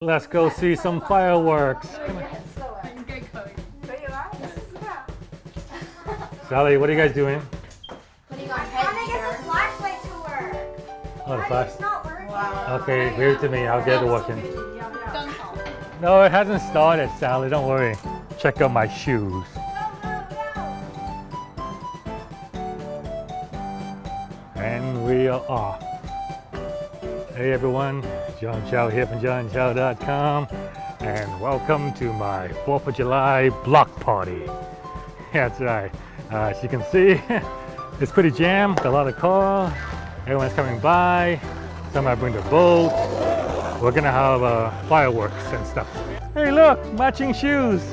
Let's go see some fireworks. Sally, what are you guys doing? Putting on head Trying to get the flashlight to work. Oh, the Why flash. is it not working? Okay, leave it to me. I'll get it working. No, it hasn't started, Sally. Don't worry. Check out my shoes. And we are off. Hey everyone, John Chow here from johnchow.com, and welcome to my 4th of July block party. That's right. As you can see, it's pretty jammed, a lot of cars. Everyone's coming by. Some might bring their boat. We're gonna have fireworks and stuff. Hey look, matching shoes.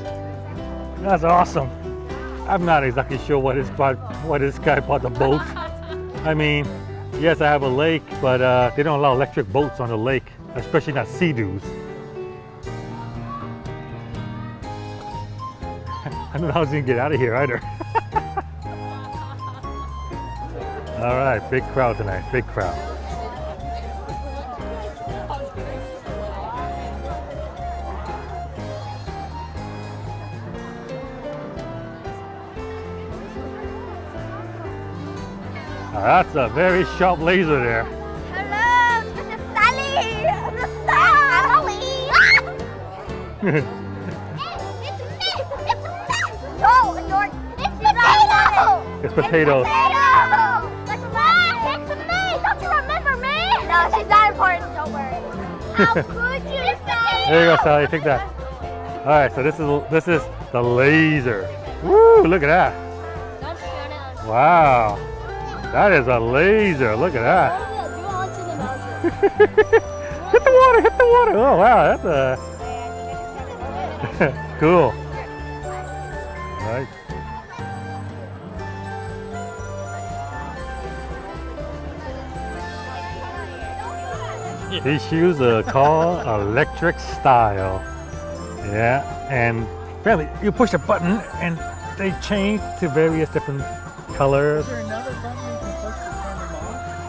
That's awesome. I'm not exactly sure what this guy bought the boat. I mean, yes, I have a lake, but they don't allow electric boats on the lake, especially not Sea-Doos. I don't know how he's gonna get out of here either. All right, big crowd tonight, big crowd. That's a very sharp laser there. Hello, this is Sally. The Sally. It's me. No, George. It's potato. It's potatoes. It's me. Don't you remember me? No, she's not important. Don't worry. How could you, Sally? There you go, Sally. Take that. All right, so this is the laser. Woo! Look at that. Don't turn it on. Wow. That is a laser. Look at that. Hit the water, hit the water. Oh, wow, that's a cool. Right. These shoes are called electric style. Yeah, and apparently you push a button and they change to various different colors. Is there another button you can push to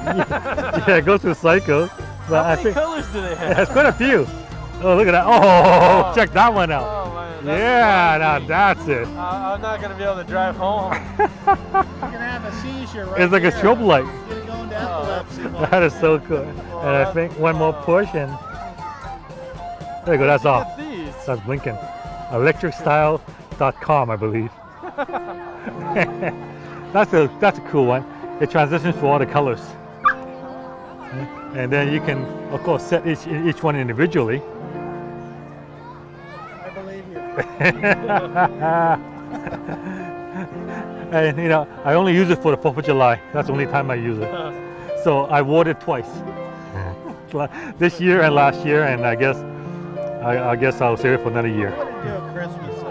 turn them on? Yeah, it goes through cycles. But How I many think colors do they have? there's quite a few. Oh, look at that. Oh, Oh. check that one out. Oh man, that's Yeah, now frightening. that's it. I'm not gonna be able to drive home. You're gonna have a seizure right It's like a here. strobe light. It's gonna go into Oh, epilepsy. That is so cool. And I think one more push and there you go, that's off. Look at these. That's blinking. Electricstyle.com, I believe. That's a cool one. It transitions for all the colors. And then you can, of course, set each one individually. I believe you. And you know, I only use it for the 4th of July. That's the only time I use it. So I wore it twice. This year and last year, and I guess I'll save it for another year. What do you do at Christmas?